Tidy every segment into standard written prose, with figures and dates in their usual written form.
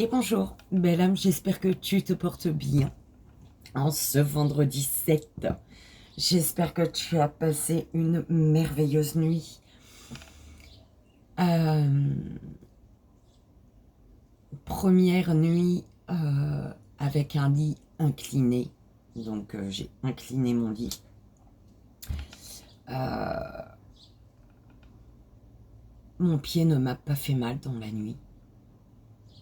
Et bonjour, belle âme, j'espère que tu te portes bien en ce vendredi 7. J'espère que tu as passé une merveilleuse nuit. Première nuit avec un lit incliné. Donc j'ai incliné mon lit. Mon pied ne m'a pas fait mal dans la nuit.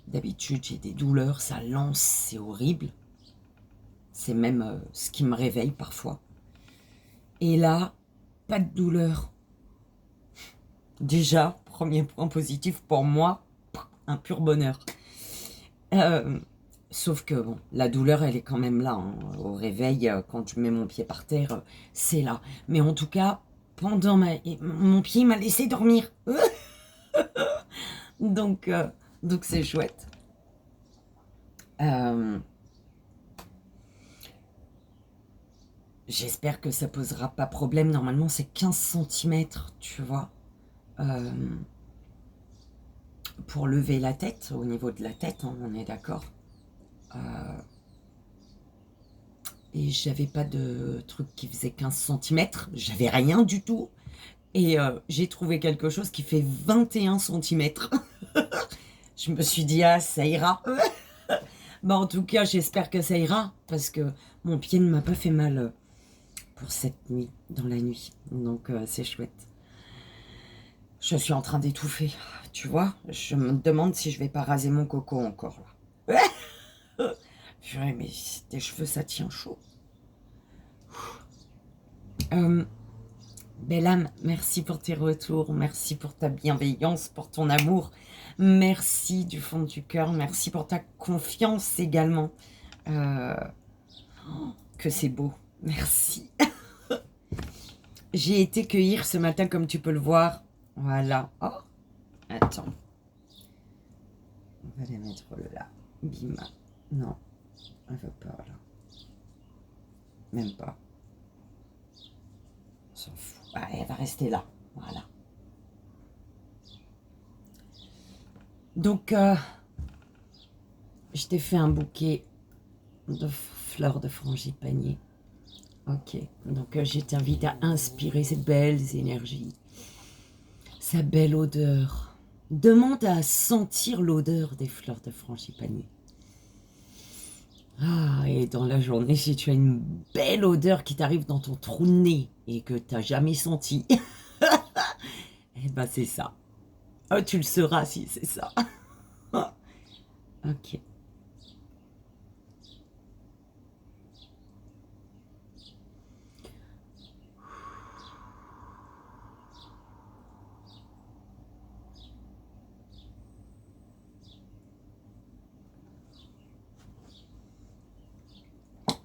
D'habitude, j'ai des douleurs, ça lance, c'est horrible. C'est même ce qui me réveille parfois. Et là, pas de douleur. Déjà, premier point positif pour moi, un pur bonheur. Sauf que bon, la douleur, elle est quand même là. Hein. Au réveil, quand je mets mon pied par terre, c'est là. Mais en tout cas, pendant mon pied m'a laissé dormir. donc c'est chouette. J'espère que ça posera pas problème. Normalement, c'est 15 cm, tu vois. Pour lever la tête, au niveau de la tête, hein, on est d'accord. Et j'avais pas de truc qui faisait 15 cm, j'avais rien du tout. Et j'ai trouvé quelque chose qui fait 21 cm. Je me suis dit, ah, ça ira. Bah, en tout cas, j'espère que ça ira, parce que mon pied ne m'a pas fait mal pour cette nuit, dans la nuit. Donc, c'est chouette. Je suis en train d'étouffer, tu vois. Je me demande si je vais pas raser mon coco encore, là. Purée, mais tes cheveux, ça tient chaud. Belle âme, merci pour tes retours, merci pour ta bienveillance, pour ton amour, merci du fond du cœur, merci pour ta confiance également. Que c'est beau, merci. J'ai été cueillir ce matin, comme tu peux le voir. Voilà. Oh, attends. On va les mettre là. Bima. Non, elle veut pas là. Même pas. On s'en fout. Ah, elle va rester là. Voilà. Donc, je t'ai fait un bouquet de fleurs de frangipanier. Ok, donc je t'invite à inspirer ces belles énergies, sa belle odeur. Demande à sentir l'odeur des fleurs de frangipanier. Ah, et dans la journée, si tu as une belle odeur qui t'arrive dans ton trou de nez et que tu n'as jamais senti, eh ben c'est ça. Oh, tu le sauras si c'est ça. Ok.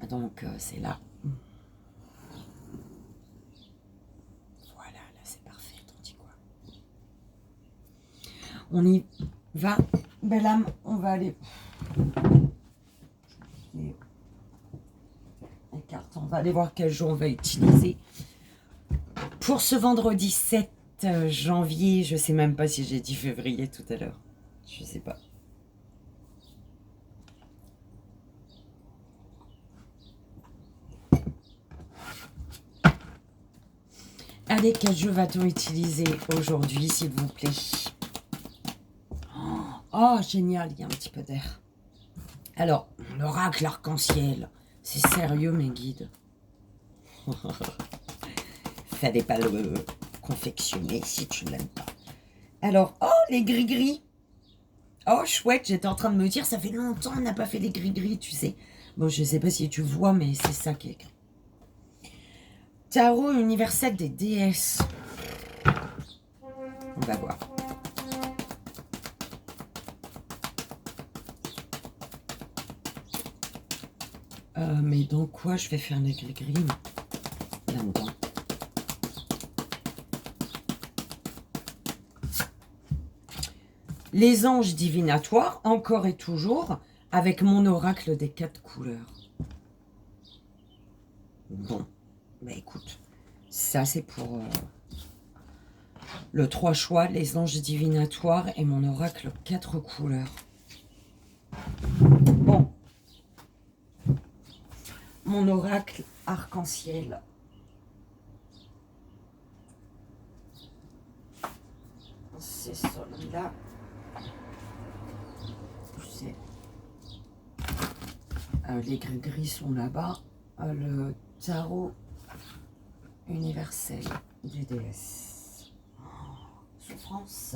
Donc, c'est là. Voilà, là, c'est parfait. T'en dis quoi? On y va. Belle âme, on va aller. Écarte, on va aller voir quel jour on va utiliser. Pour ce vendredi 7 janvier, je sais même pas si j'ai dit février tout à l'heure. Je sais pas. Allez, quel jeu va-t-on utiliser aujourd'hui, s'il vous plaît? Oh, génial, il y a un petit peu d'air. Alors, l'oracle arc-en-ciel. C'est sérieux, mes guides. Fallait pas le confectionner si tu ne l'aimes pas. Alors, oh, les gris-gris. Oh, chouette, j'étais en train de me dire, ça fait longtemps qu'on n'a pas fait les gris-gris, tu sais. Bon, je sais pas si tu vois, mais c'est ça qui est écrit. Tarot universel des déesses. On va voir. Mais dans quoi je vais faire les gris-gris là-dedans? Les anges divinatoires, encore et toujours, avec mon oracle des 4 couleurs. Bon, bah écoute, ça c'est pour le 3 choix, les anges divinatoires et mon oracle 4 couleurs. Bon, mon oracle arc-en-ciel. C'est celui-là. Les gris-gris sont là-bas. Le tarot universel des déesses. Souffrance.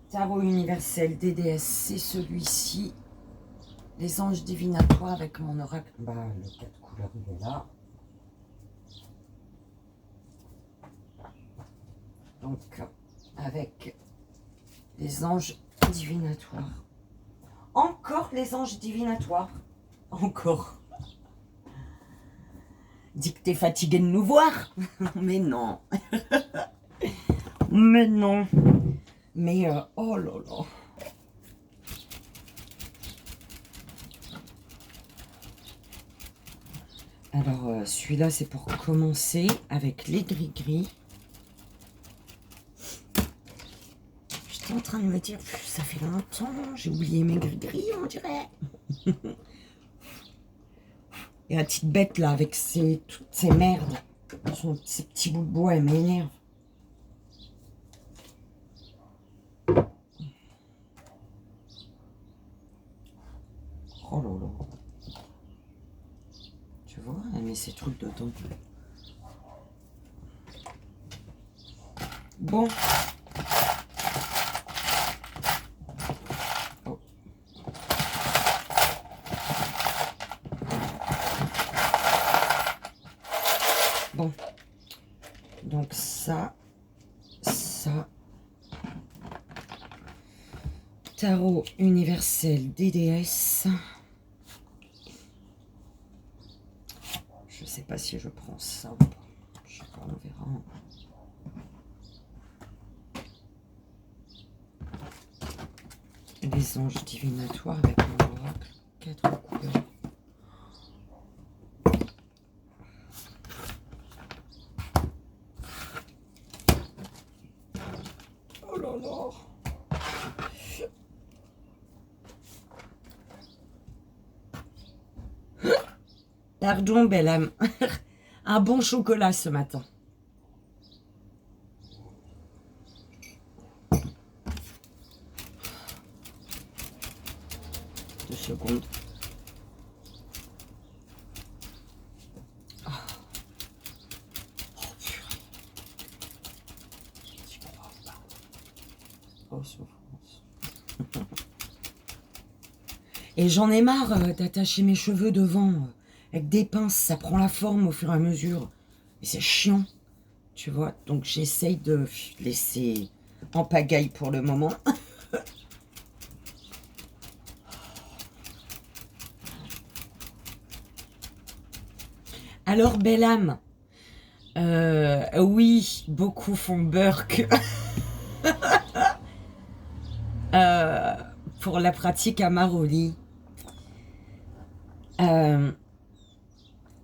Tarot universel des déesses, c'est celui-ci. Les anges divinatoires avec mon oracle. Bah, le 4 couleurs, il est là. Donc, avec les anges divinatoires. Encore les anges divinatoires. Encore. Dis que t'es fatigué de nous voir. Mais non. Mais non. Mais oh là là. Alors celui-là c'est pour commencer avec les gris-gris. J'étais en train de me dire, ça fait longtemps, j'ai oublié mes gris-gris on dirait. Et la petite bête là avec toutes ces merdes, ces petits bouts de bois, elle m'énerve. Oh là là. Tu vois, elle met ses trucs dedans. Bon. Oh. Bon. Donc ça. Tarot universel DDS. Je sais pas si je prends ça ou pas. Je sais pas, on verra. Les anges divinatoires avec mon oracle. 4 couleurs. Oh là là. Pardon, belle âme. Un bon chocolat ce matin. 2 secondes. Oh, purée. J'y crois pas. Oh, souffrance. Et j'en ai marre d'attacher mes cheveux devant. Avec des pinces, ça prend la forme au fur et à mesure. Et c'est chiant, tu vois. Donc j'essaye de laisser en pagaille pour le moment. Alors, belle âme, oui, beaucoup font Burke pour la pratique à Maroli.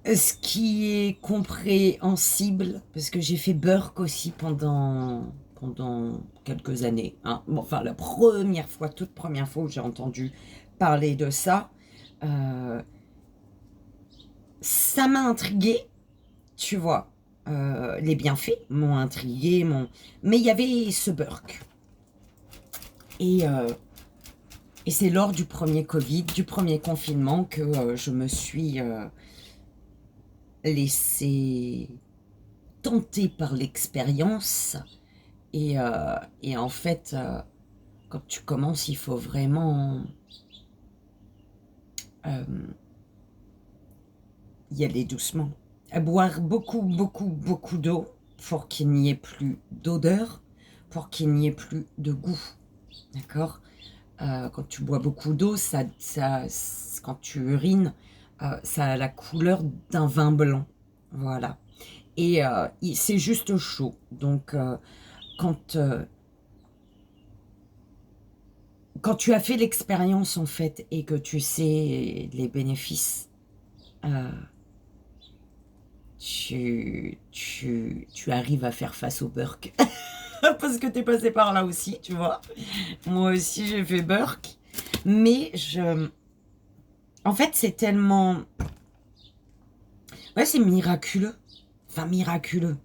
Ce qui est compréhensible, parce que j'ai fait Burke aussi pendant quelques années. Hein. Bon, enfin, la première fois, toute première fois où j'ai entendu parler de ça, ça m'a intriguée, tu vois. Les bienfaits m'ont intriguée, mais il y avait ce Burke. Et c'est lors du premier Covid, du premier confinement, que je me suis laissée tenter par l'expérience. Et en fait, quand tu commences, il faut vraiment y aller doucement. À boire beaucoup d'eau pour qu'il n'y ait plus d'odeur, pour qu'il n'y ait plus de goût. D'accord ? Quand tu bois beaucoup d'eau, quand tu urines, ça a la couleur d'un vin blanc. Voilà. Et c'est juste chaud. Donc, quand tu as fait l'expérience, en fait, et que tu sais les bénéfices, tu arrives à faire face au Burke. parce que t'es passé par là aussi, tu vois. Moi aussi, j'ai fait Burke. Mais en fait, c'est tellement... Ouais, c'est miraculeux. Enfin, miraculeux.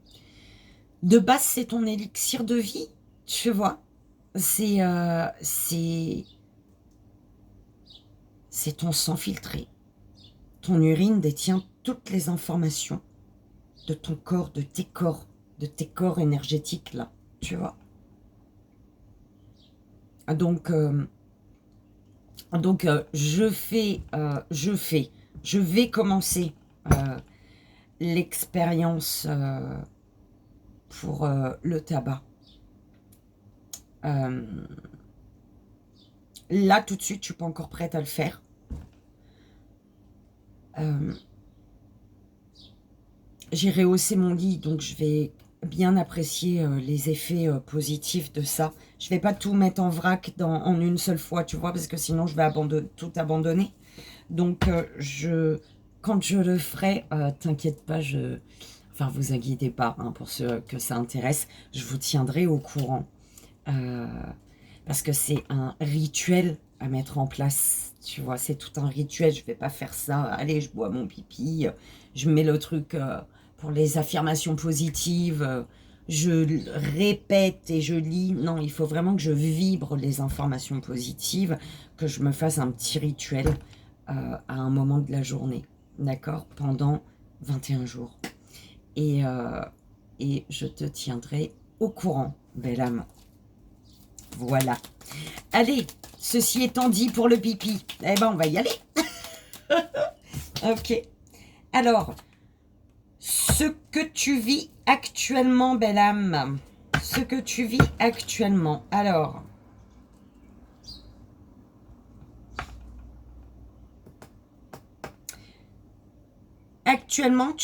De base, c'est ton élixir de vie, tu vois. C'est ton sang filtré. Ton urine détient toutes les informations de ton corps, de tes corps énergétiques, là, tu vois. Donc, je vais commencer l'expérience pour le tabac. Là, tout de suite, je suis pas encore prête à le faire. J'ai rehaussé mon lit, donc je vais bien apprécier les effets positifs de ça. Je vais pas tout mettre en vrac en une seule fois, tu vois, parce que sinon je vais tout abandonner. Donc, quand je le ferai, t'inquiète pas, enfin, vous inquiétez pas, hein, pour ceux que ça intéresse, je vous tiendrai au courant. Parce que c'est un rituel à mettre en place, tu vois, c'est tout un rituel. Je vais pas faire ça, allez, je bois mon pipi, je mets le truc pour les affirmations positives, je répète et je lis. Non, il faut vraiment que je vibre les informations positives, que je me fasse un petit rituel à un moment de la journée, d'accord, pendant 21 jours. Et je te tiendrai au courant, belle âme. Voilà. Allez, ceci étant dit pour le pipi, eh ben on va y aller. Ok. Alors, ce que tu vis actuellement, belle âme, ce que tu vis actuellement. Alors, actuellement,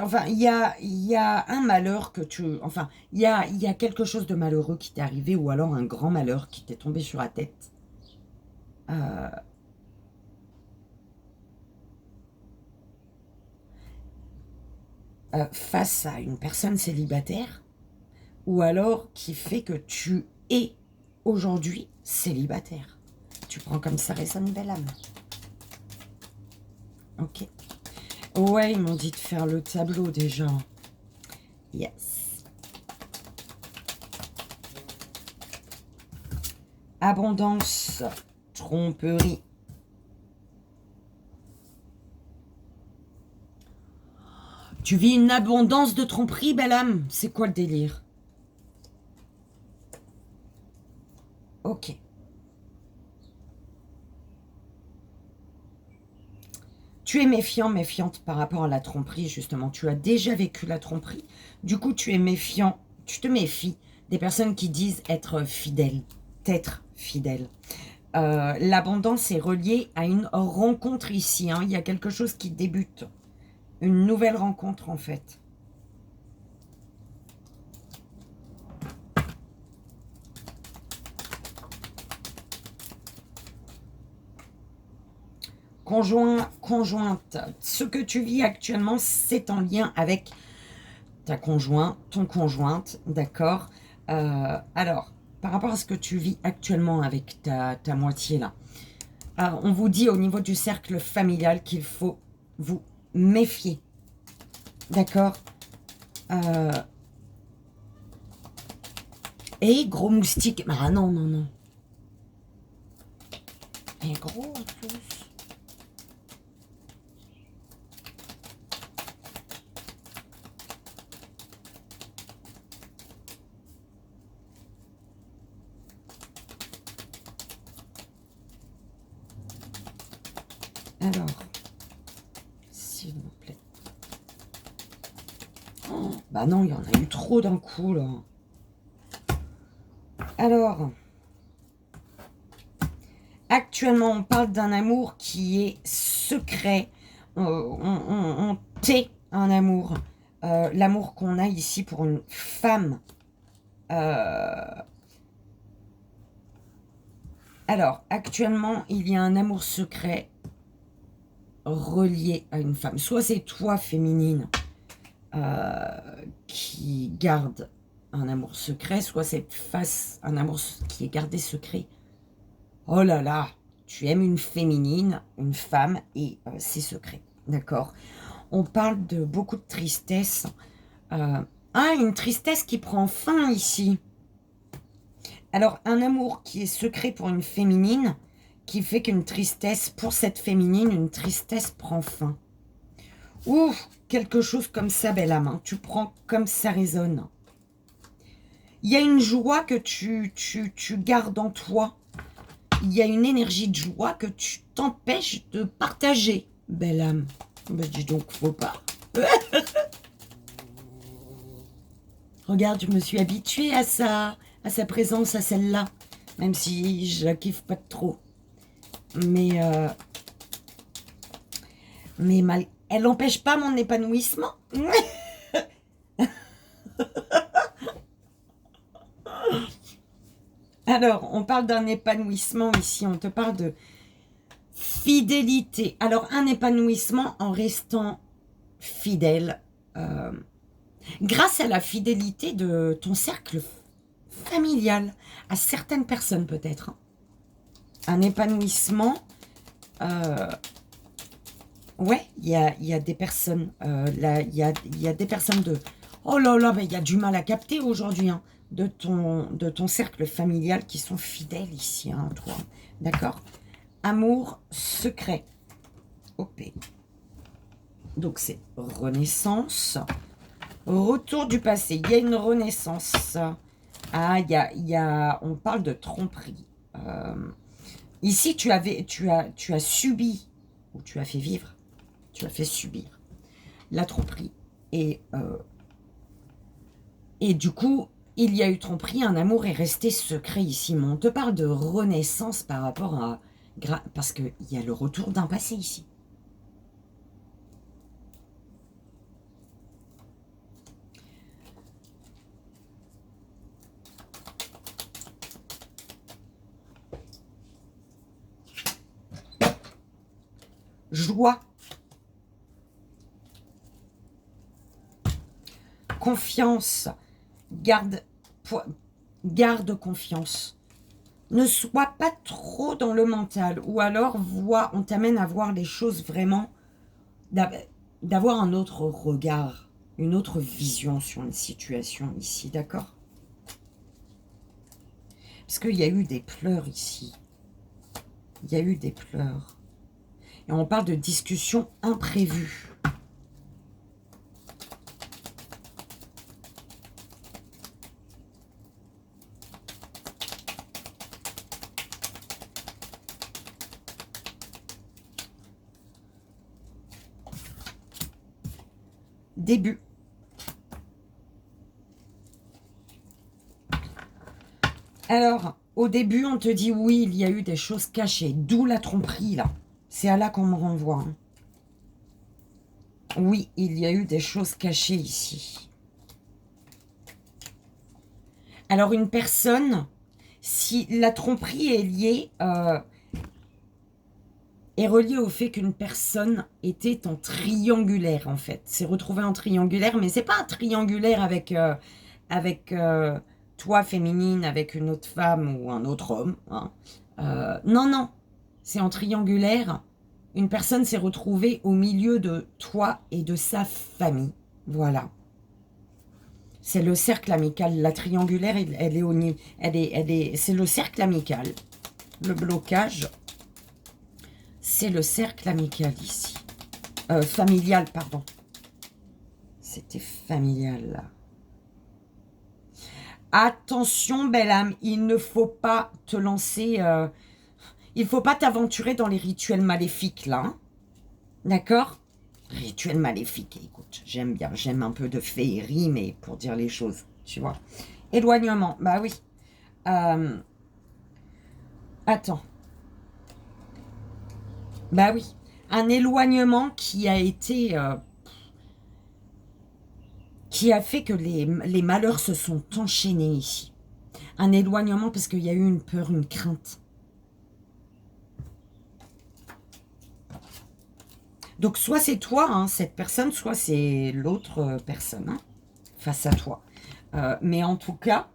enfin, il y a un malheur que enfin, il y a quelque chose de malheureux qui t'est arrivé, ou alors un grand malheur qui t'est tombé sur la tête. Face à une personne célibataire, ou alors qui fait que tu es aujourd'hui célibataire. Tu prends comme ça résonne, belle âme. Ok. Ouais, ils m'ont dit de faire le tableau déjà. Yes. Abondance, tromperie. Tu vis une abondance de tromperie, belle âme? C'est quoi le délire? Ok. Tu es méfiant, méfiante par rapport à la tromperie, justement. Tu as déjà vécu la tromperie. Du coup, tu es méfiant. Tu te méfies des personnes qui disent être fidèles. T'être fidèle. L'abondance est reliée à une rencontre ici. Hein. Il y a quelque chose qui débute. Une nouvelle rencontre, en fait. Conjointe. Ce que tu vis actuellement, c'est en lien avec ta conjointe, ton conjointe, d'accord. Alors, par rapport à ce que tu vis actuellement avec ta moitié là, on vous dit au niveau du cercle familial qu'il faut vous méfier, d'accord. Et gros moustique, ah non, non, non. Et gros en plus. Alors, s'il vous plaît. Oh, bah non, il y en a eu trop d'un coup, là. Alors, actuellement, on parle d'un amour qui est secret. On tait un amour. L'amour qu'on a ici pour une femme. Alors, actuellement, il y a un amour secret relié à une femme. Soit c'est toi, féminine, qui garde un amour secret, soit c'est face un amour qui est gardé secret. Oh là là, tu aimes une féminine, une femme, et c'est secret, d'accord? On parle de beaucoup de tristesse. Une tristesse qui prend fin ici. Alors, un amour qui est secret pour une féminine, qui fait qu'une tristesse, pour cette féminine, une tristesse prend fin. Ouh, quelque chose comme ça, belle âme, hein. Tu prends comme ça résonne. Il y a une joie que tu gardes en toi. Il y a une énergie de joie que tu t'empêches de partager, belle âme. Ben, dis donc, faut pas. Regarde, je me suis habituée à sa présence, à celle-là. Même si je la kiffe pas trop. Mais elle n'empêche pas mon épanouissement. Alors, on parle d'un épanouissement ici. On te parle de fidélité. Alors, un épanouissement en restant fidèle. Grâce à la fidélité de ton cercle familial. À certaines personnes peut-être. Un épanouissement. Ouais, il y a des personnes. Là, il y a des personnes de... Oh là là, mais il y a du mal à capter aujourd'hui, hein, de ton cercle familial qui sont fidèles ici, hein, toi. D'accord? Amour secret. OP. Donc c'est renaissance. Retour du passé. Il y a une renaissance. Ah, on parle de tromperie. Ici, tu as subi, ou tu as fait vivre, tu as fait subir la tromperie. Et du coup, il y a eu tromperie, un amour est resté secret ici. Mais on te parle de renaissance par rapport à... Parce qu'il y a le retour d'un passé ici. Joie. Confiance. Garde confiance. Ne sois pas trop dans le mental. Ou alors, on t'amène à voir les choses vraiment, d'avoir un autre regard, une autre vision sur une situation ici, d'accord? Parce qu'il y a eu des pleurs ici. Il y a eu des pleurs. Et on parle de discussions imprévues. Début. Alors, au début, on te dit oui, il y a eu des choses cachées. D'où la tromperie, là. C'est à là qu'on me renvoie. Hein. Oui, il y a eu des choses cachées ici. Alors, une personne, si la tromperie est liée, est reliée au fait qu'une personne était en triangulaire, en fait. C'est retrouvé en triangulaire, mais c'est pas un triangulaire avec toi, féminine, avec une autre femme ou un autre homme. Hein. Non, non. C'est en triangulaire. Une personne s'est retrouvée au milieu de toi et de sa famille. Voilà. C'est le cercle amical. La triangulaire, elle est au niveau. C'est le cercle amical. Le blocage, c'est le cercle amical ici. Familial, pardon. C'était familial, là. Attention, belle âme, il ne faut pas te lancer... il ne faut pas t'aventurer dans les rituels maléfiques, là. Hein. D'accord? Rituels maléfiques, écoute, j'aime bien. J'aime un peu de féerie, mais pour dire les choses, tu vois. Éloignement, bah oui. Attends. Bah oui. Un éloignement qui a été... qui a fait que les malheurs se sont enchaînés ici. Un éloignement parce qu'il y a eu une peur, une crainte. Donc, soit c'est toi, hein, cette personne, soit c'est l'autre personne, hein, face à toi. Mais en tout cas,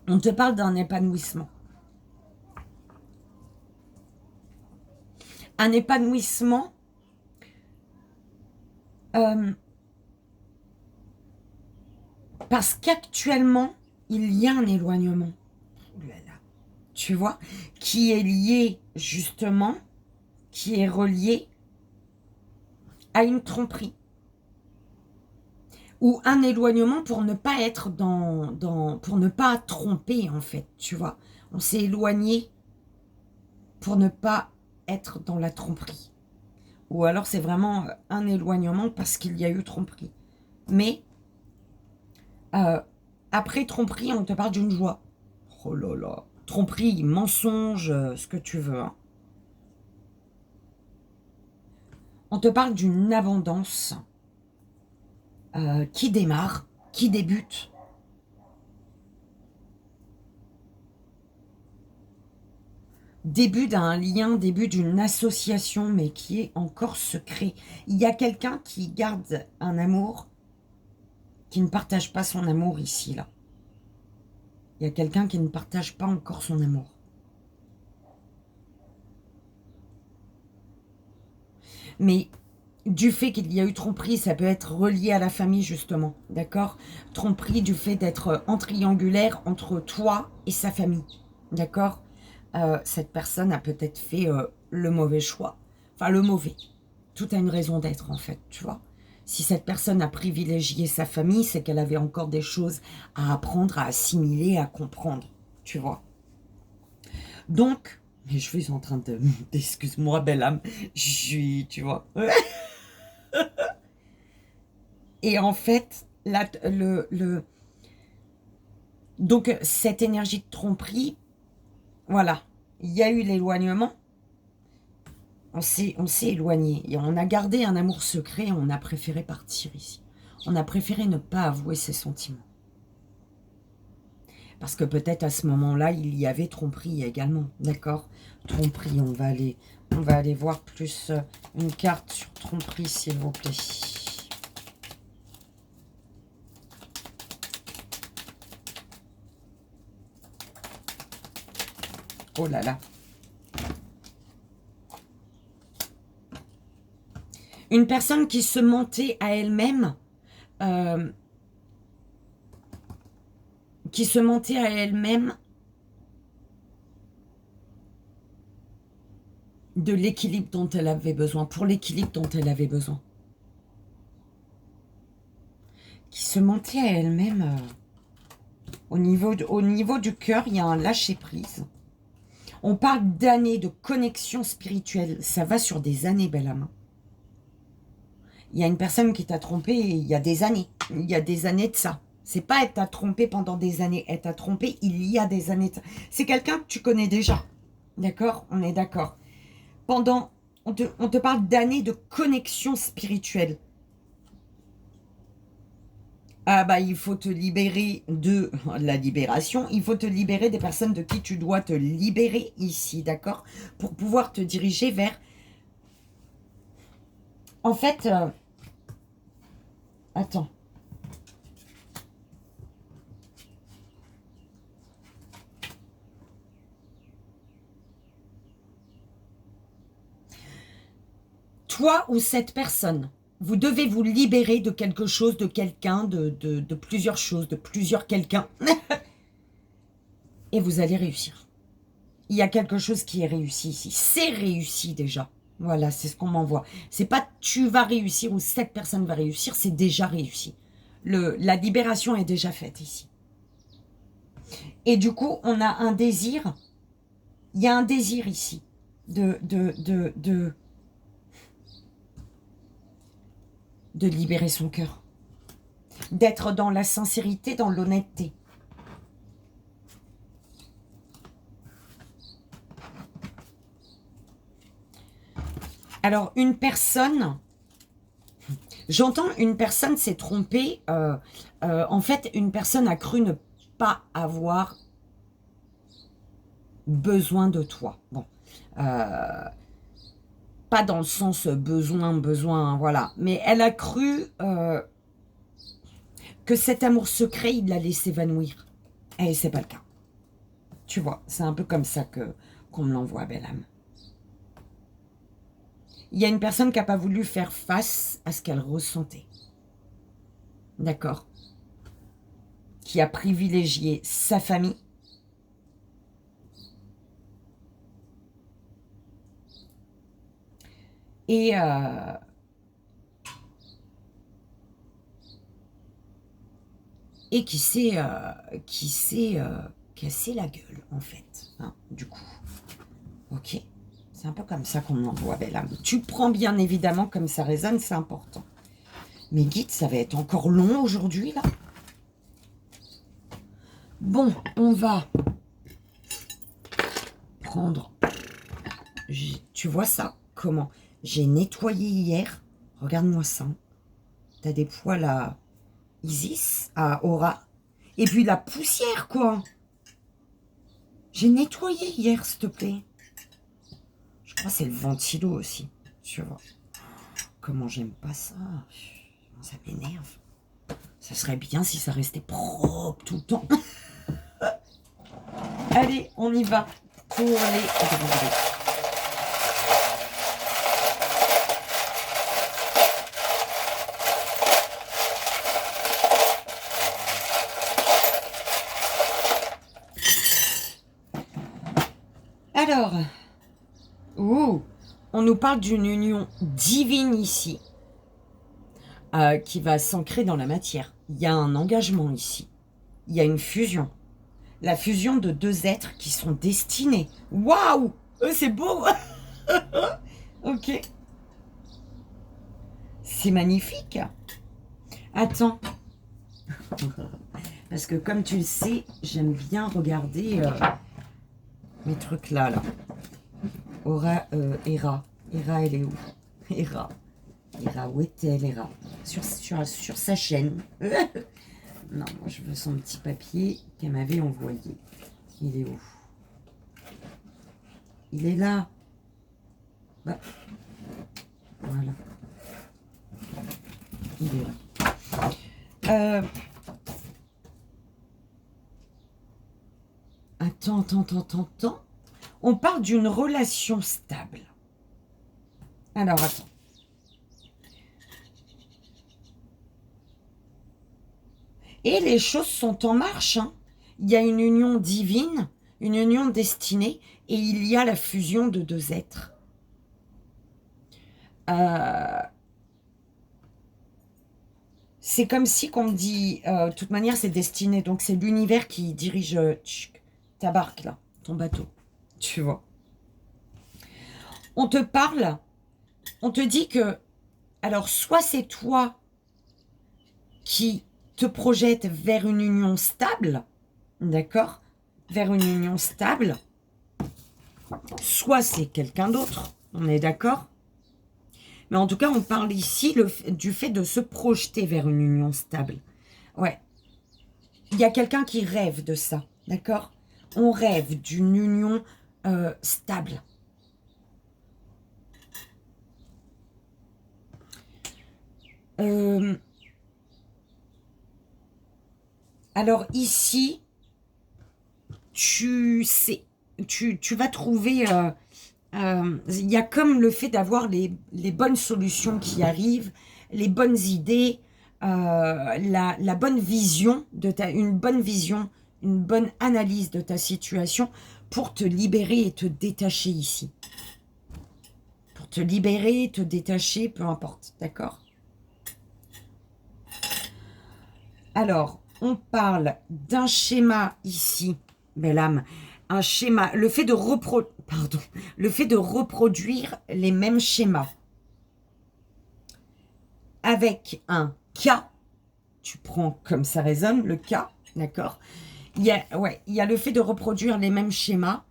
on te parle d'un épanouissement. Un épanouissement parce qu'actuellement, il y a un éloignement. Ouh là là. Tu vois, qui est lié justement, qui est relié à une tromperie. Ou un éloignement pour ne pas être pour ne pas tromper en fait, tu vois. On s'est éloigné pour ne pas être dans la tromperie. Ou alors c'est vraiment un éloignement parce qu'il y a eu tromperie. Mais après tromperie, on te parle d'une joie. Oh là là. Tromperie, mensonge, ce que tu veux. Hein. On te parle d'une abondance qui démarre, qui débute. Début d'un lien, début d'une association, mais qui est encore secret. Il y a quelqu'un qui garde un amour, qui ne partage pas son amour ici, là. Il y a quelqu'un qui ne partage pas encore son amour. Mais du fait qu'il y a eu tromperie, ça peut être relié à la famille, justement, d'accord? Tromperie du fait d'être en triangulaire entre toi et sa famille, d'accord? Cette personne a peut-être fait le mauvais choix. Enfin, le mauvais. Tout a une raison d'être, en fait, tu vois. Si cette personne a privilégié sa famille, c'est qu'elle avait encore des choses à apprendre, à assimiler, à comprendre, tu vois. Donc, mais je suis en train de... Excuse-moi, belle âme. Je suis, tu vois. Et en fait, là, donc, cette énergie de tromperie, voilà. Il y a eu l'éloignement. On s'est éloigné. Et on a gardé un amour secret. On a préféré partir ici. On a préféré ne pas avouer ses sentiments. Parce que peut-être à ce moment-là, il y avait tromperie également. D'accord? Tromperie, on va aller voir plus une carte sur tromperie, s'il vous plaît. Oh là là. Une personne qui se mentait à elle-même, de l'équilibre dont elle avait besoin, pour l'équilibre dont elle avait besoin. Qui se mentait à elle-même. Au niveau du cœur, il y a un lâcher-prise. On parle d'années de connexion spirituelle. Ça va sur des années, belle âme. Il y a une personne qui t'a trompé il y a des années. Il y a des années de ça. C'est pas elle t'a trompé pendant des années. Elle t'a trompé il y a des années de ça. C'est quelqu'un que tu connais déjà. D'accord? On est d'accord. On te parle d'années de connexion spirituelle. Ah bah il faut te libérer de la libération, il faut te libérer des personnes de qui tu dois te libérer ici, d'accord? Pour pouvoir te diriger vers... En fait, attends. Toi ou cette personne, vous devez vous libérer de quelque chose, de quelqu'un, de plusieurs choses, de plusieurs quelqu'un. Et vous allez réussir. Il y a quelque chose qui est réussi ici. C'est réussi déjà. Voilà, c'est ce qu'on m'envoie. C'est pas tu vas réussir ou cette personne va réussir, c'est déjà réussi. La libération est déjà faite ici. Et du coup, on a un désir. Il y a un désir ici de libérer son cœur. D'être dans la sincérité, dans l'honnêteté. Alors, une personne, j'entends une personne s'est trompée. En fait, une personne a cru ne pas avoir besoin de toi. Bon, pas dans le sens besoin, voilà. Mais elle a cru que cet amour secret, il allait s'évanouir. Et c'est pas le cas. Tu vois, c'est un peu comme ça qu'on me l'envoie, belle âme. Il y a une personne qui n'a pas voulu faire face à ce qu'elle ressentait. D'accord? Qui a privilégié sa famille. Et qui s'est cassé la gueule, en fait. Hein, du coup. Ok? C'est un peu comme ça qu'on me l'envoie, belle âme. Tu prends bien évidemment comme ça résonne, c'est important. Mes guides, ça va être encore long aujourd'hui, là. Bon, on va prendre... Tu vois ça? Comment? J'ai nettoyé hier. Regarde-moi ça. T'as des poils à Isis, à Aura. Et puis la poussière, quoi. J'ai nettoyé hier, s'il te plaît. Je crois que c'est le ventilo aussi. Tu vois. Comment j'aime pas ça. Ça m'énerve. Ça serait bien si ça restait propre tout le temps. Allez, on y va pour les demander. Alors, on nous parle d'une union divine ici, qui va s'ancrer dans la matière. Il y a un engagement ici. Il y a une fusion. La fusion de deux êtres qui sont destinés. Waouh! C'est beau! Ok. C'est magnifique. Attends. Parce que comme tu le sais, j'aime bien regarder mes trucs là. Aura, Hera. Hera, elle est où? Hera. Hera, où est-elle, Hera? Sur sa chaîne. Non, moi je veux son petit papier qu'elle m'avait envoyé. Il est où? Il est là. Bah. Voilà. Il est là. Attends. On parle d'une relation stable. Alors, attends. Et les choses sont en marche. Hein. Il y a une union divine, une union destinée, et il y a la fusion de deux êtres. C'est comme si qu'on me dit, de toute manière, c'est destiné. Donc, c'est l'univers qui dirige ta barque, là, ton bateau. Tu vois. On te parle, on te dit que, alors, soit c'est toi qui te projette vers une union stable, d'accord? Vers une union stable, soit c'est quelqu'un d'autre, on est d'accord? Mais en tout cas, on parle ici du fait de se projeter vers une union stable. Ouais. Il y a quelqu'un qui rêve de ça, d'accord? On rêve d'une union stable. Alors ici, tu sais, tu vas trouver... il y a comme le fait d'avoir les bonnes solutions qui arrivent, les bonnes idées, la bonne vision, une bonne vision, une bonne analyse de ta situation pour te libérer et te détacher ici. Pour te libérer, te détacher, peu importe, d'accord? Alors, on parle d'un schéma ici, belle âme, un schéma, le fait de reproduire les mêmes schémas avec un cas, tu prends comme ça résonne le cas, d'accord? Il y a le fait de reproduire les mêmes schémas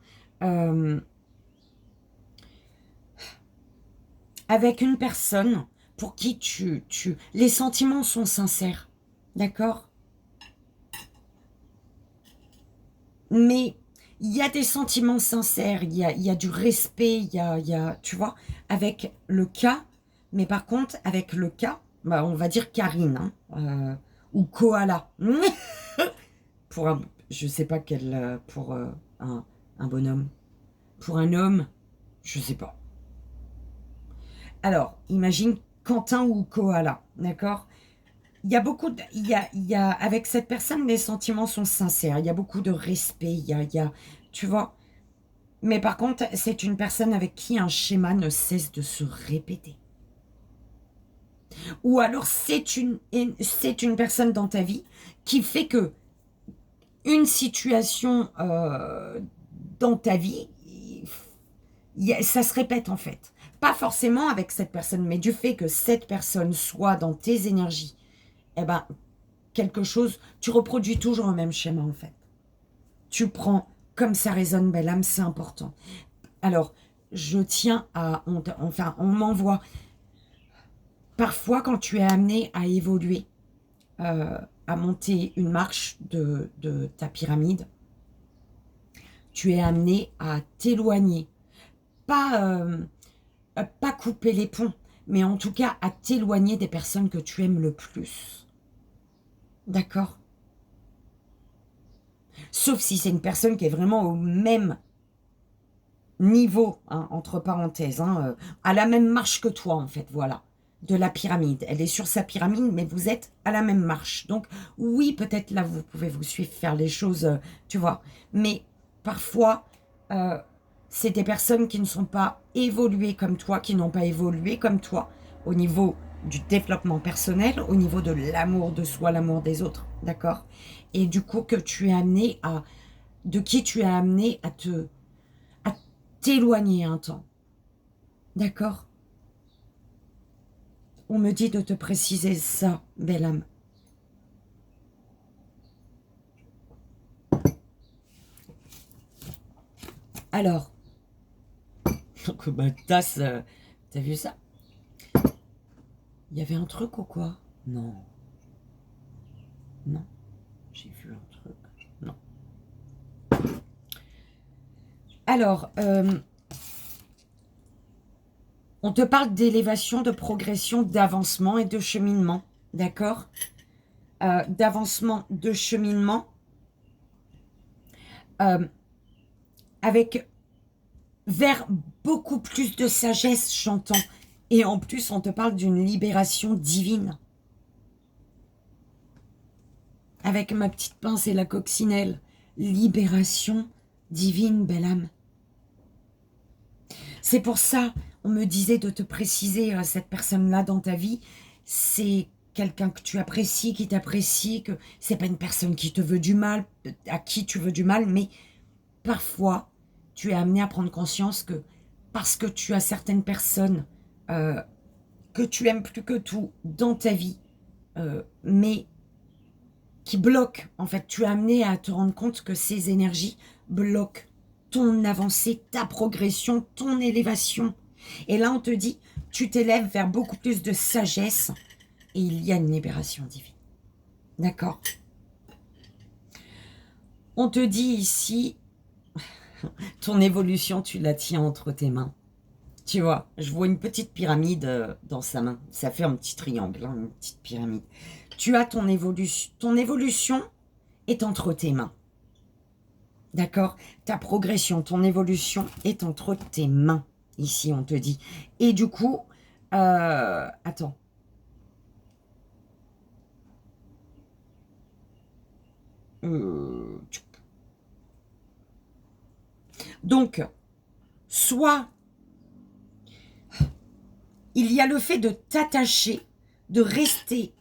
avec une personne pour qui les sentiments sont sincères, d'accord? Mais il y a des sentiments sincères, il y a du respect, tu vois, avec le cas, mais par contre, avec le cas, bah, on va dire Karine, hein, ou Koala, pour un, je sais pas quel, pour un bonhomme, pour un homme, je sais pas. Alors, imagine Quentin ou Koala, d'accord? Il y a beaucoup de, il y a, avec cette personne, les sentiments sont sincères, il y a beaucoup de respect, tu vois. Mais par contre, c'est une personne avec qui un schéma ne cesse de se répéter. Ou alors, c'est une personne dans ta vie qui fait que une situation dans ta vie, ça se répète en fait. Pas forcément avec cette personne, mais du fait que cette personne soit dans tes énergies, eh ben, quelque chose, tu reproduis toujours le même schéma en fait. Tu prends comme ça résonne, belle âme, c'est important. Alors, je tiens à, on m'envoie, parfois quand tu es amené à évoluer, à monter une marche de ta pyramide, tu es amené à t'éloigner, pas couper les ponts, mais en tout cas à t'éloigner des personnes que tu aimes le plus. D'accord? Sauf si c'est une personne qui est vraiment au même niveau, hein, entre parenthèses, hein, à la même marche que toi, en fait, voilà, de la pyramide. Elle est sur sa pyramide, mais vous êtes à la même marche. Donc, oui, peut-être là, vous pouvez vous suivre, faire les choses, tu vois. Mais parfois, c'est des personnes qui ne sont pas évoluées comme toi, qui n'ont pas évolué comme toi, au niveau du développement personnel, au niveau de l'amour de soi, l'amour des autres, d'accord? Et du coup, que tu es amené à... De qui tu es amené à t'éloigner un temps. D'accord? On me dit de te préciser ça, belle âme. Alors, donc ma tasse, t'as vu ça? Il y avait un truc ou quoi? Non. Non. J'ai vu un truc. Non. Alors, on te parle d'élévation, de progression, d'avancement et de cheminement. D'accord? D'avancement, de cheminement. Avec vers beaucoup plus de sagesse, j'entends. Et en plus, on te parle d'une libération divine. Avec ma petite pince et la coccinelle. Libération divine, belle âme. C'est pour ça, on me disait de te préciser, cette personne-là dans ta vie, c'est quelqu'un que tu apprécies, qui t'apprécie, que c'est pas une personne qui te veut du mal, à qui tu veux du mal, mais parfois, tu es amené à prendre conscience que parce que tu as certaines personnes que tu aimes plus que tout dans ta vie, mais qui bloquent, en fait, tu es amené à te rendre compte que ces énergies bloquent ton avancée, ta progression, ton élévation. Et là, on te dit, tu t'élèves vers beaucoup plus de sagesse et il y a une libération divine. D'accord? On te dit ici, ton évolution, tu la tiens entre tes mains. Tu vois, je vois une petite pyramide dans sa main. Ça fait un petit triangle, hein, une petite pyramide. Tu as ton évolution. Ton évolution est entre tes mains. D'accord? Ta progression, ton évolution est entre tes mains. Ici, on te dit. Et du coup, attends. Donc, soit il y a le fait de t'attacher, de rester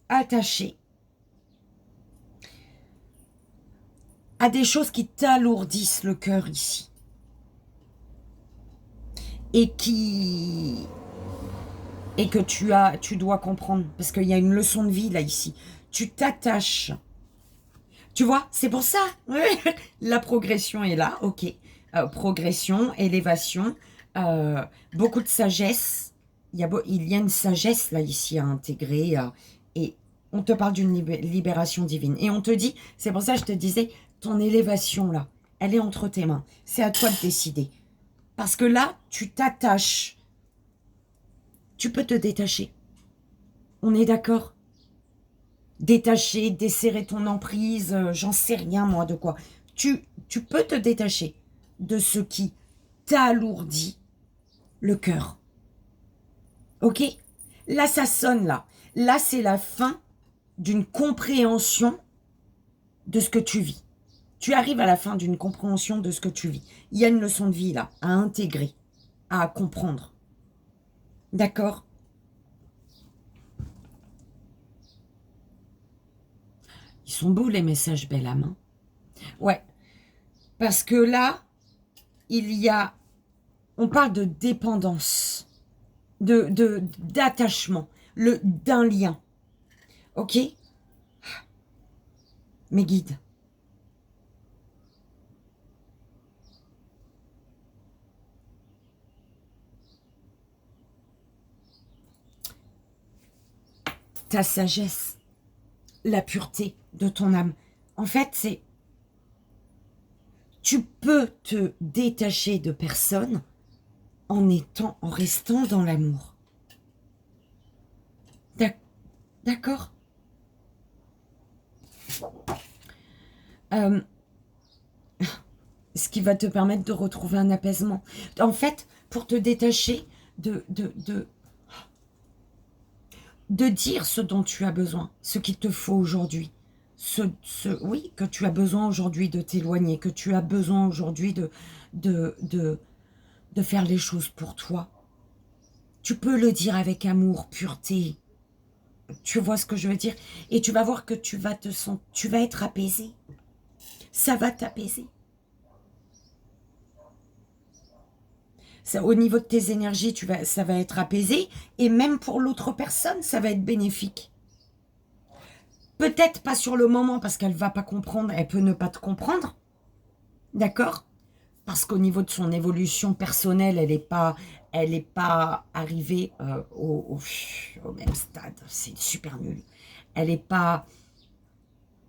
attaché à des choses qui t'alourdissent le cœur ici. Et que tu dois comprendre, parce qu'il y a une leçon de vie là ici. Tu t'attaches. Tu vois, c'est pour ça. La progression est là, ok. Progression, élévation, beaucoup de sagesse. Il y a une sagesse là ici à intégrer. Et on te parle d'une libération divine. Et on te dit, c'est pour ça que je te disais, ton élévation là, elle est entre tes mains. C'est à toi de décider. Parce que là, tu t'attaches. Tu peux te détacher. On est d'accord? Détacher, desserrer ton emprise, j'en sais rien moi de quoi. Tu peux te détacher de ce qui t'alourdit le cœur. Ok? Là, ça sonne là. Là, c'est la fin d'une compréhension de ce que tu vis. Tu arrives à la fin d'une compréhension de ce que tu vis. Il y a une leçon de vie là, à intégrer, à comprendre. D'accord? Ils sont beaux les messages, belle âme. Hein. Ouais. Parce que là, il y a... On parle de dépendance, d'attachement, d'un lien. Ok? Mes guides. Ta sagesse, la pureté de ton âme. En fait, c'est... Tu peux te détacher de personnes en restant dans l'amour. D'accord? Ce qui va te permettre de retrouver un apaisement. En fait, pour te détacher de dire ce dont tu as besoin, ce qu'il te faut aujourd'hui. Oui, que tu as besoin aujourd'hui de t'éloigner, que tu as besoin aujourd'hui de faire les choses pour toi. Tu peux le dire avec amour, pureté. Tu vois ce que je veux dire? Et tu vas voir que tu vas être apaisé. Ça va t'apaiser. Au niveau de tes énergies, ça va être apaisé. Et même pour l'autre personne, ça va être bénéfique. Peut-être pas sur le moment parce qu'elle ne va pas comprendre. Elle peut ne pas te comprendre. D'accord? Parce qu'au niveau de son évolution personnelle, elle n'est pas arrivée au même stade. C'est super nul. Elle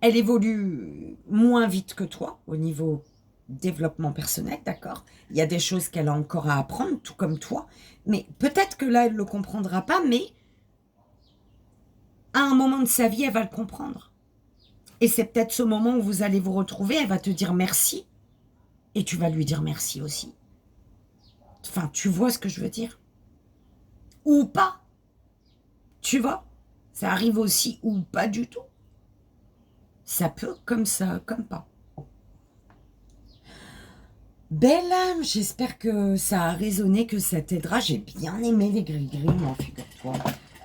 évolue moins vite que toi au niveau développement personnel, d'accord? Il y a des choses qu'elle a encore à apprendre, tout comme toi. Mais peut-être que là, elle ne le comprendra pas, mais à un moment de sa vie, elle va le comprendre. Et c'est peut-être ce moment où vous allez vous retrouver, elle va te dire merci. Et tu vas lui dire merci aussi. Enfin, tu vois ce que je veux dire? Ou pas. Tu vois? Ça arrive aussi ou pas du tout. Ça peut comme ça, comme pas. Belle âme, j'espère que ça a résonné, que ça t'aidera. J'ai bien aimé les gris-gris, moi, figure-toi.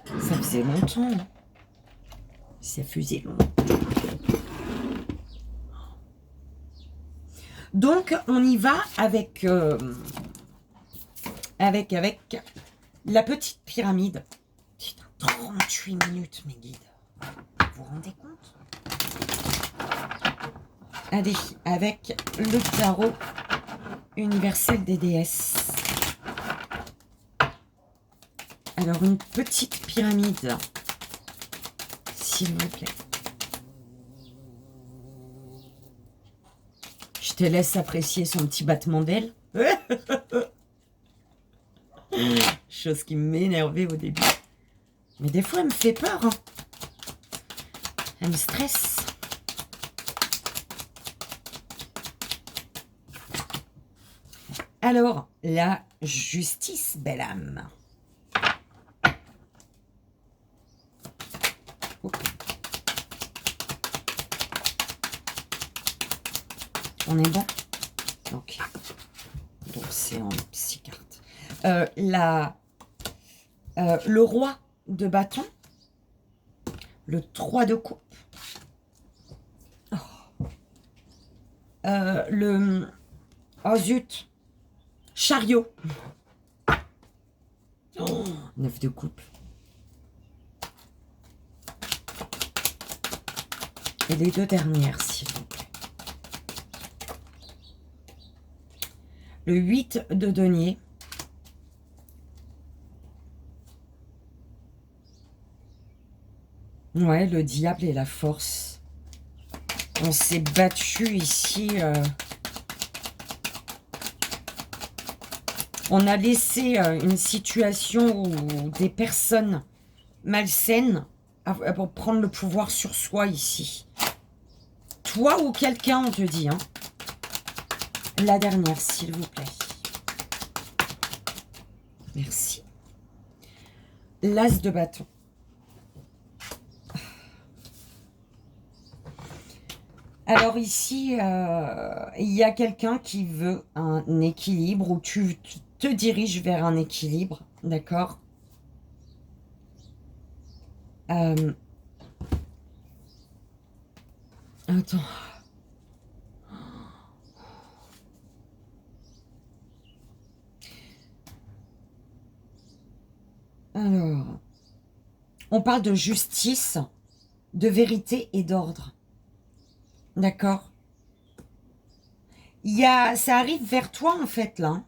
Ça faisait longtemps. Hein. Ça faisait longtemps. Donc, on y va avec la petite pyramide. Putain, 38 minutes, mes guides. Vous vous rendez compte? Allez, avec le tarot universel des déesses. Alors, une petite pyramide, s'il vous plaît. Je te laisse apprécier son petit battement d'aile. Chose qui m'énervait au début. Mais des fois, elle me fait peur. Hein. Elle me stresse. Alors, la justice, belle âme. On est bon? Ok. Donc, c'est en 6 cartes. Le roi de bâton. Le 3 de coupe. Oh. Oh zut. Chariot. Oh, 9 de coupe. Et les deux dernières, s'il vous plaît. Le 8 de denier. Ouais, le diable et la force. On s'est battu ici On a laissé une situation où des personnes malsaines pour prendre le pouvoir sur soi ici. Toi ou quelqu'un, on te dit. Hein. La dernière, s'il vous plaît. Merci. L'as de bâton. Alors ici, il y a quelqu'un qui veut un équilibre ou tu te diriges vers un équilibre, d'accord? Attends. Alors, on parle de justice, de vérité et d'ordre. D'accord? Ça arrive vers toi, en fait, là.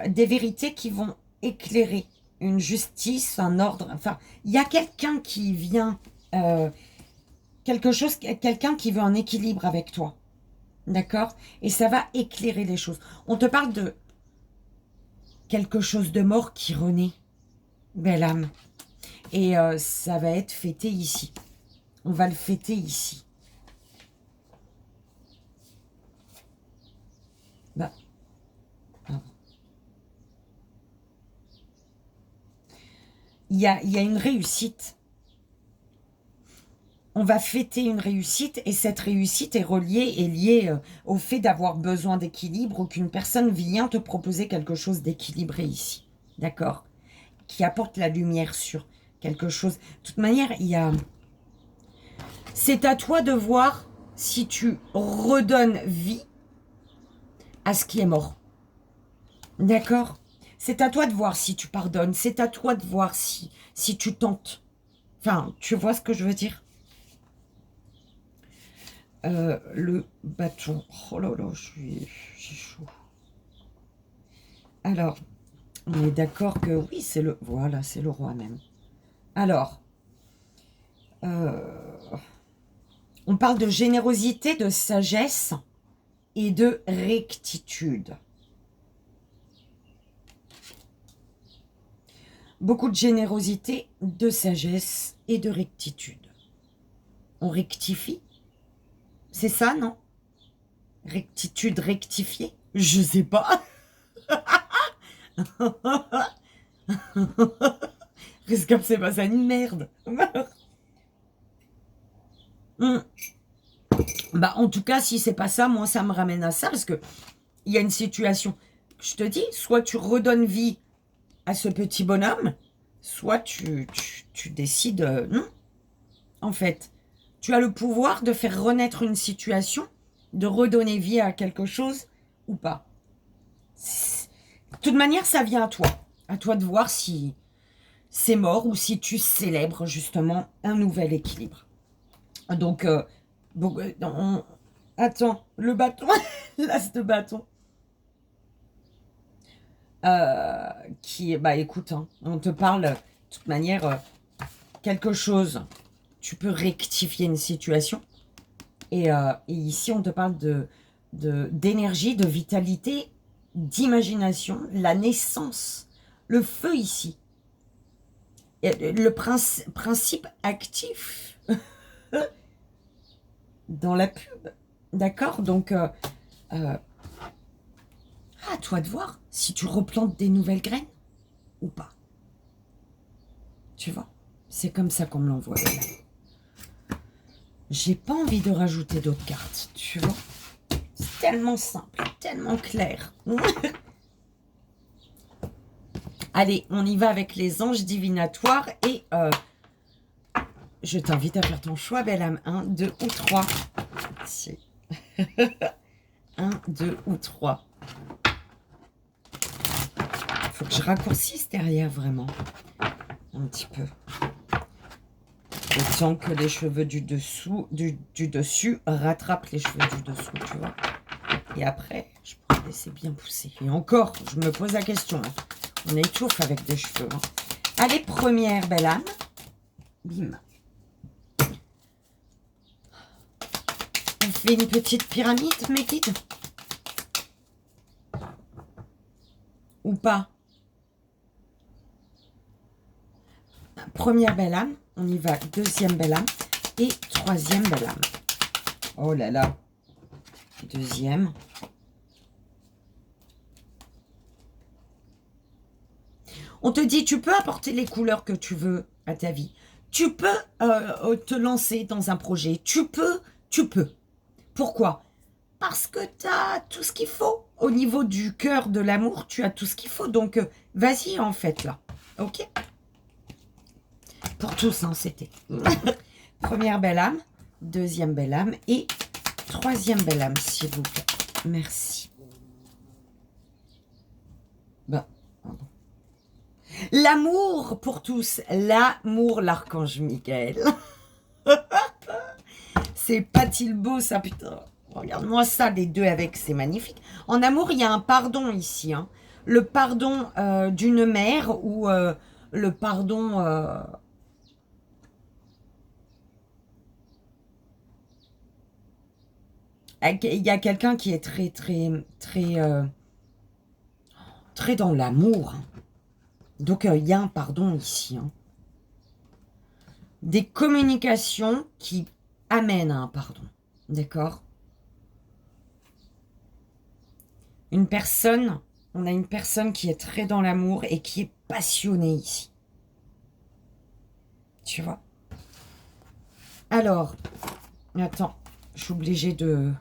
Des vérités qui vont éclairer une justice, un ordre. Enfin, il y a quelqu'un qui vient... quelqu'un qui veut un équilibre avec toi. D'accord? Et ça va éclairer les choses. On te parle de quelque chose de mort qui renaît. Belle âme. Et ça va être fêté ici. On va le fêter ici. Bah. Il y a une réussite. On va fêter une réussite et cette réussite est liée au fait d'avoir besoin d'équilibre ou qu'une personne vient te proposer quelque chose d'équilibré ici. D'accord? Qui apporte la lumière sur quelque chose. De toute manière, c'est à toi de voir si tu redonnes vie à ce qui est mort. D'accord? C'est à toi de voir si tu pardonnes. C'est à toi de voir si tu tentes. Enfin, tu vois ce que je veux dire? Le bâton. Oh là là, j'ai chaud. Alors, on est d'accord que oui, c'est le... Voilà, c'est le roi même. Alors, on parle de générosité, de sagesse et de rectitude. Beaucoup de générosité, de sagesse et de rectitude. On rectifie? C'est ça, non? Rectitude, rectifier? Je sais pas. Parce que c'est pas ça une merde. Bah, en tout cas, si c'est pas ça, moi, ça me ramène à ça. Parce que il y a une situation. Je te dis, soit tu redonnes vie à ce petit bonhomme, soit tu décides... non. En fait, tu as le pouvoir de faire renaître une situation, de redonner vie à quelque chose ou pas. De toute manière, ça vient à toi. À toi de voir si c'est mort ou si tu célèbres justement un nouvel équilibre. Donc, attends, le bâton, l'as de bâton. Bah écoute, hein, on te parle de toute manière quelque chose. Tu peux rectifier une situation. Et ici, on te parle d'énergie, de vitalité, d'imagination, la naissance, le feu ici. Et le principe actif dans la pub. D'accord? Donc, à toi de voir si tu replantes des nouvelles graines ou pas. Tu vois? C'est comme ça qu'on me l'envoie. J'ai pas envie de rajouter d'autres cartes, tu vois? C'est tellement simple, tellement clair. Allez, on y va avec les anges divinatoires et je t'invite à faire ton choix, belle âme. 1, 2 ou 3. 1, 2 ou 3. Faut que je raccourcisse derrière, vraiment. Un petit peu. Autant que les cheveux du dessous, du dessus rattrapent les cheveux du dessous, tu vois. Et après, je pourrais laisser bien pousser. Et encore, je me pose la question. Hein. On étouffe avec des cheveux. Hein. Allez, première belle âme. Bim. On fait une petite pyramide, mes guides. ou pas? Première belle âme, on y va, deuxième belle âme et troisième belle âme. Oh là là. Deuxième. On te dit, tu peux apporter les couleurs que tu veux à ta vie. Tu peux te lancer dans un projet. Tu peux. Pourquoi? Parce que tu as tout ce qu'il faut. Au niveau du cœur, de l'amour, tu as tout ce qu'il faut. Donc, vas-y, en fait, là. Ok? Pour tous, hein, c'était. Première belle âme, deuxième belle âme et troisième belle âme, s'il vous plaît. Merci. Bah, pardon. L'amour pour tous. L'amour, l'archange Michael. C'est pas-il beau, ça, putain. Regarde-moi ça, les deux avec, c'est magnifique. En amour, il y a un pardon ici. Hein. Le pardon d'une mère ou le pardon... il y a quelqu'un qui est très dans l'amour. Donc, il y a un pardon ici. Hein. Des communications qui amènent à un pardon. D'accord? Une personne, on a une personne qui est très dans l'amour et qui est passionnée ici. Tu vois? Alors, attends, je suis obligée de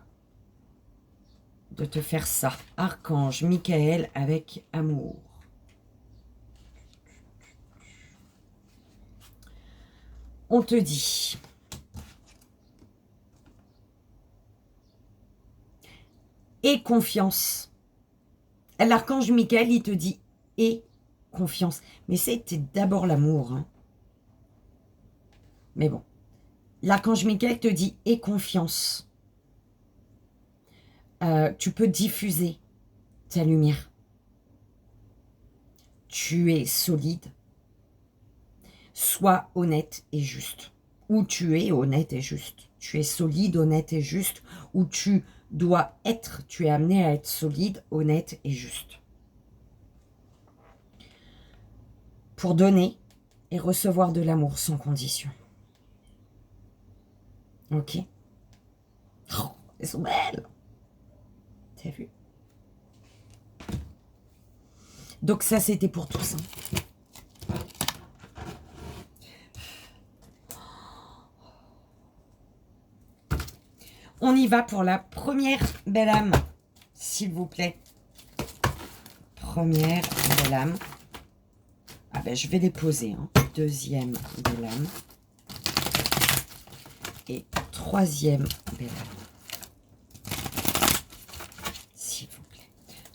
te faire ça. Archange Michael avec amour. On te dit... Et confiance. L'archange Michael, il te dit et confiance. Mais c'était d'abord l'amour. Hein. Mais bon. L'archange Michael te dit et confiance. Tu peux diffuser ta lumière. Tu es solide. Sois honnête et juste. Ou tu es honnête et juste. Tu es solide, honnête et juste. Ou tu dois être, tu es amené à être solide, honnête et juste. Pour donner et recevoir de l'amour sans condition. Ok? Oh, elles sont belles! T'as vu? Donc ça, c'était pour tous. Hein. On y va pour la première belle âme, s'il vous plaît. Première belle âme. Ah ben, je vais les poser. Hein. Deuxième belle âme. Et troisième belle âme. S'il vous plaît.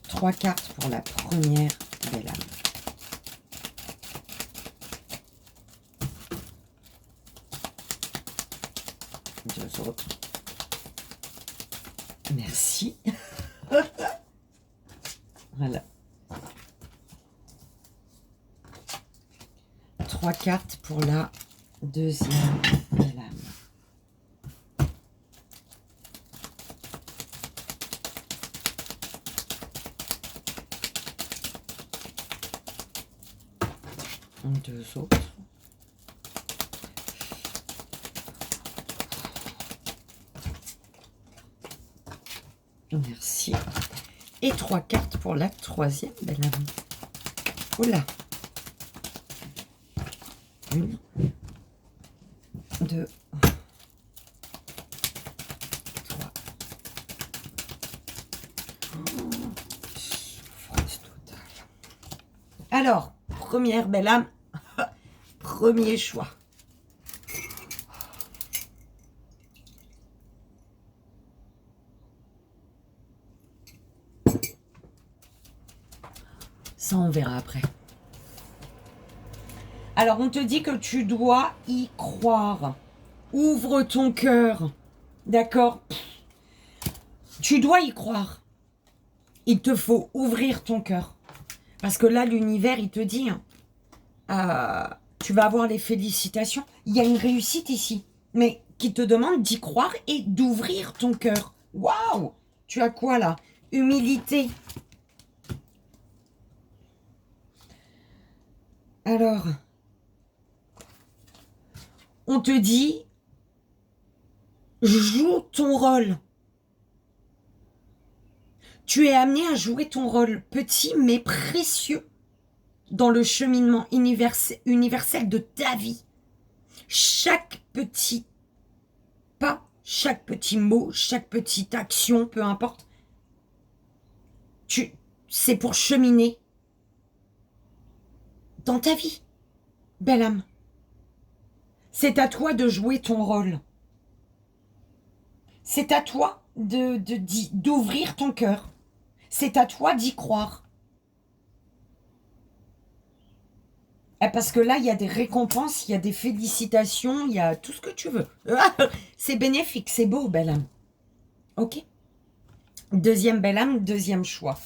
3 cartes pour la première belle âme. Deux autres. Merci. Voilà. 3 cartes pour la deuxième belle âme. Deux autres. Merci. Et 3 cartes pour la troisième belle âme. Oula. 1, 2, 3. Souffrance totale. Alors, première belle âme, premier choix. Ça, on verra après. Alors, on te dit que tu dois y croire. Ouvre ton cœur. D'accord? Tu dois y croire. Il te faut ouvrir ton cœur. Parce que là, l'univers, il te dit, tu vas avoir les félicitations. Il y a une réussite ici. Mais qui te demande d'y croire et d'ouvrir ton cœur. Waouh! Tu as quoi là? Humilité. Alors, on te dit, joue ton rôle. Tu es amené à jouer ton rôle petit mais précieux dans le cheminement universel de ta vie. Chaque petit pas, chaque petit mot, chaque petite action, peu importe, c'est pour cheminer dans ta vie, belle âme. C'est à toi de jouer ton rôle. C'est à toi d'ouvrir ton cœur. C'est à toi d'y croire. Parce que là, il y a des récompenses, il y a des félicitations, il y a tout ce que tu veux. C'est bénéfique, c'est beau, belle âme. Ok? Deuxième belle âme, deuxième choix.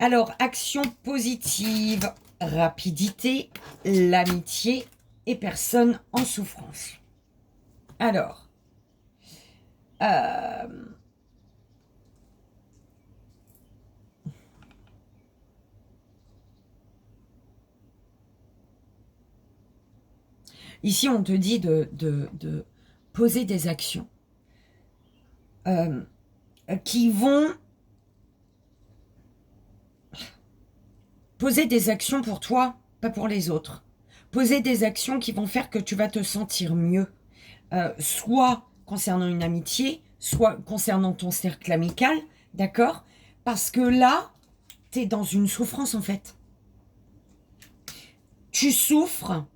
Alors, action positive, rapidité, l'amitié et personne en souffrance. Alors, ici, on te dit de poser des actions qui vont poser des actions pour toi, pas pour les autres. Poser des actions qui vont faire que tu vas te sentir mieux, soit concernant une amitié, soit concernant ton cercle amical, d'accord? Parce que là, tu es dans une souffrance en fait. Tu souffres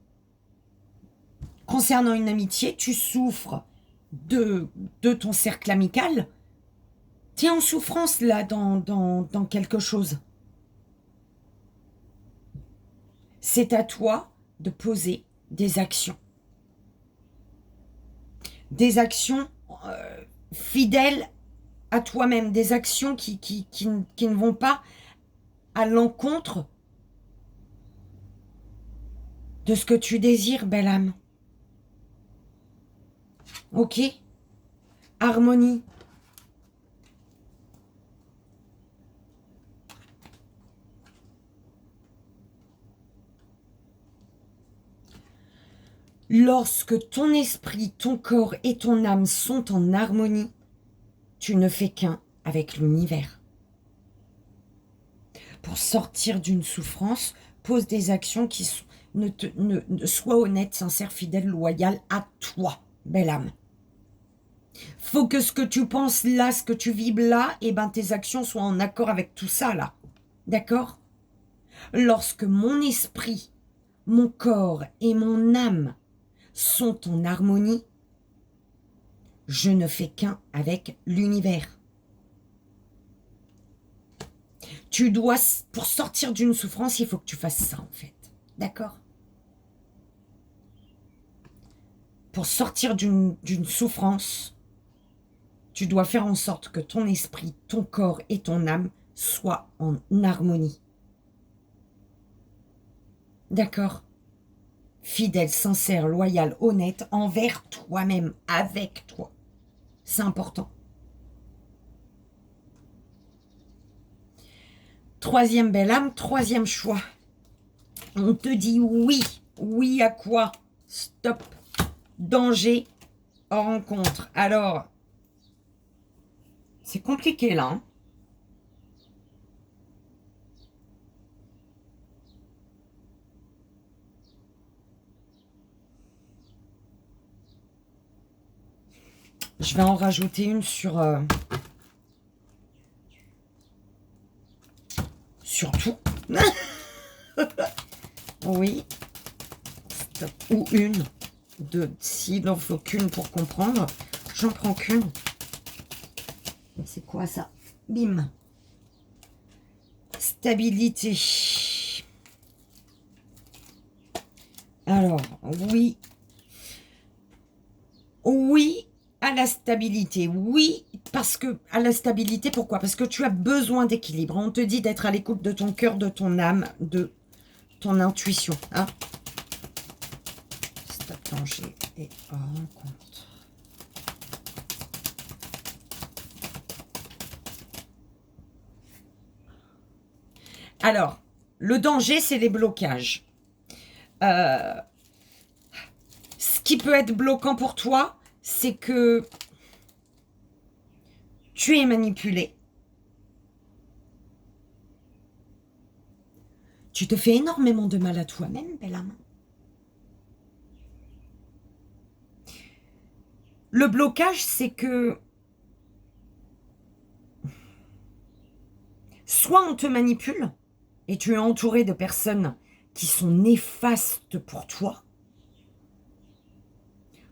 concernant une amitié, tu souffres de ton cercle amical. Tu es en souffrance là dans quelque chose. C'est à toi de poser des actions. Des actions fidèles à toi-même, des actions qui ne vont pas à l'encontre de ce que tu désires, belle âme. Ok? Harmonie. Lorsque ton esprit, ton corps et ton âme sont en harmonie, tu ne fais qu'un avec l'univers. Pour sortir d'une souffrance, pose des actions qui soient honnêtes, sincères, fidèles, loyales à toi, belle âme. Faut que ce que tu penses là, ce que tu vibres là, et ben tes actions soient en accord avec tout ça là. D'accord? Lorsque mon esprit, mon corps et mon âme sont en harmonie, je ne fais qu'un avec l'univers. Tu dois, pour sortir d'une souffrance, il faut que tu fasses ça en fait. D'accord? Pour sortir d'une souffrance, tu dois faire en sorte que ton esprit, ton corps et ton âme soient en harmonie. D'accord? Fidèle, sincère, loyal, honnête envers toi-même, avec toi. C'est important. Troisième belle âme, troisième choix. On te dit oui. Oui à quoi? Stop. Danger, rencontre. Alors, c'est compliqué là. Hein? Je vais en rajouter une sur tout. Oui. Stop. Ou une. Deux. S'il n'en faut qu'une pour comprendre, j'en prends qu'une. C'est quoi ça? Bim. Stabilité. Alors, oui. Oui à la stabilité. Oui, parce que à la stabilité, pourquoi? Parce que tu as besoin d'équilibre. On te dit d'être à l'écoute de ton cœur, de ton âme, de ton intuition. Hein? Stop, danger et rencontre. Alors, Le danger, c'est les blocages. Ce qui peut être bloquant pour toi, c'est que tu es manipulé. Tu te fais énormément de mal à toi-même, belle âme. Le blocage, c'est que soit on te manipule et tu es entouré de personnes qui sont néfastes pour toi,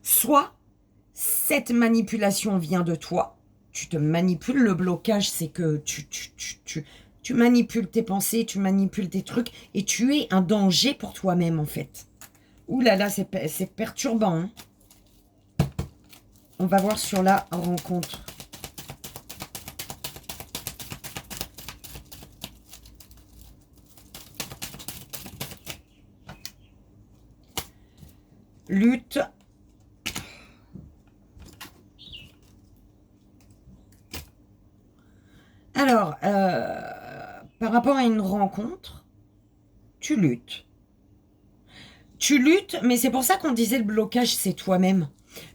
soit cette manipulation vient de toi, tu te manipules. Le blocage, c'est que tu manipules tes pensées, tu manipules tes trucs et tu es un danger pour toi-même en fait. Ouh là là, c'est perturbant. Hein. On va voir sur la rencontre. Lutte. Alors, par rapport à une rencontre, tu luttes. Tu luttes, mais c'est pour ça qu'on disait le blocage, c'est toi-même.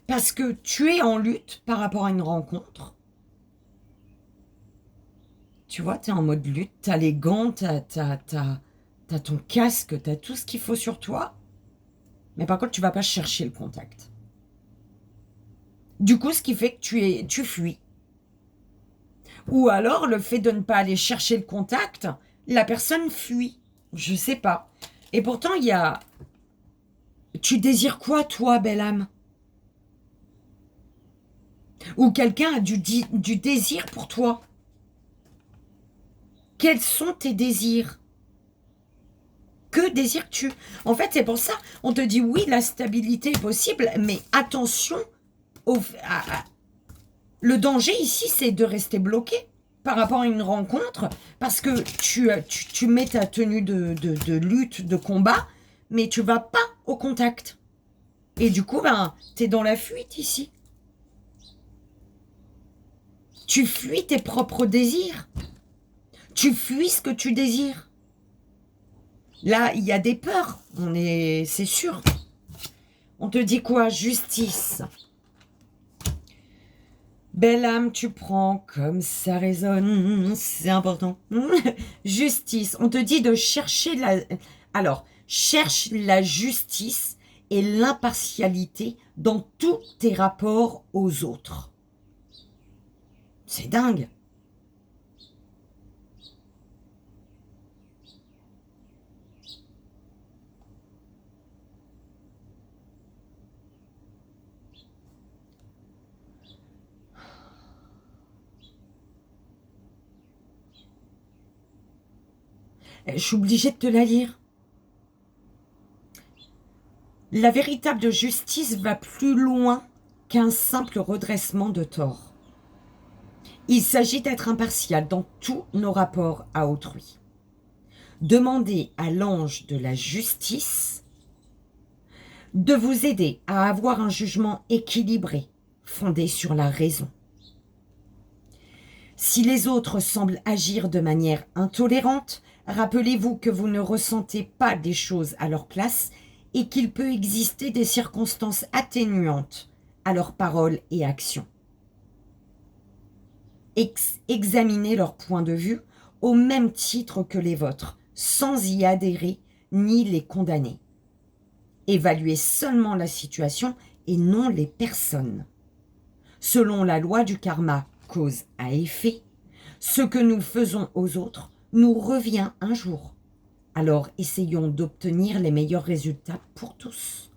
Parce que tu es en lutte par rapport à une rencontre. Tu vois, tu es en mode lutte, tu as les gants, tu as ton casque, tu as tout ce qu'il faut sur toi. Mais par contre, tu vas pas chercher le contact. Du coup, ce qui fait que tu fuis. Ou alors, le fait de ne pas aller chercher le contact, la personne fuit. Je sais pas. Et pourtant, il y a... Tu désires quoi, toi, belle âme? Ou quelqu'un a du désir pour toi? Quels sont tes désirs? Que désires-tu? En fait, c'est pour ça, on te dit oui, la stabilité est possible, mais attention, le danger ici, c'est de rester bloqué par rapport à une rencontre, parce que tu mets ta tenue de lutte, de combat, mais tu vas pas au contact. Et du coup, ben, tu es dans la fuite ici. Tu fuis tes propres désirs. Tu fuis ce que tu désires. Là, il y a des peurs, c'est sûr. On te dit quoi? Justice. Belle âme, tu prends comme ça résonne, c'est important. Justice, on te dit de chercher la... Alors, cherche la justice et l'impartialité dans tous tes rapports aux autres. C'est dingue. Je suis obligée de te la lire. La véritable justice va plus loin qu'un simple redressement de tort. Il s'agit d'être impartial dans tous nos rapports à autrui. Demandez à l'ange de la justice de vous aider à avoir un jugement équilibré, fondé sur la raison. Si les autres semblent agir de manière intolérante, rappelez-vous que vous ne ressentez pas des choses à leur place et qu'il peut exister des circonstances atténuantes à leurs paroles et actions. Examinez leur point de vue au même titre que les vôtres, sans y adhérer ni les condamner. Évaluez seulement la situation et non les personnes. Selon la loi du karma, cause à effet, ce que nous faisons aux autres nous revient un jour. Alors essayons d'obtenir les meilleurs résultats pour tous.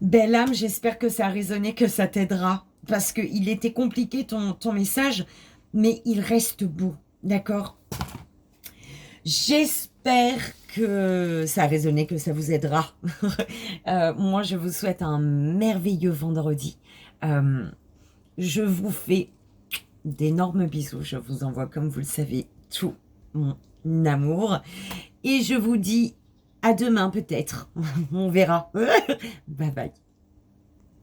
Belle âme, j'espère que ça a résonné, que ça t'aidera. Parce qu'il était compliqué ton message, mais il reste beau, d'accord? J'espère que ça a résonné, que ça vous aidera. Moi, je vous souhaite un merveilleux vendredi. Je vous fais d'énormes bisous. Je vous envoie, comme vous le savez, tout mon amour. Et je vous dis à demain peut-être. On verra. Bye bye.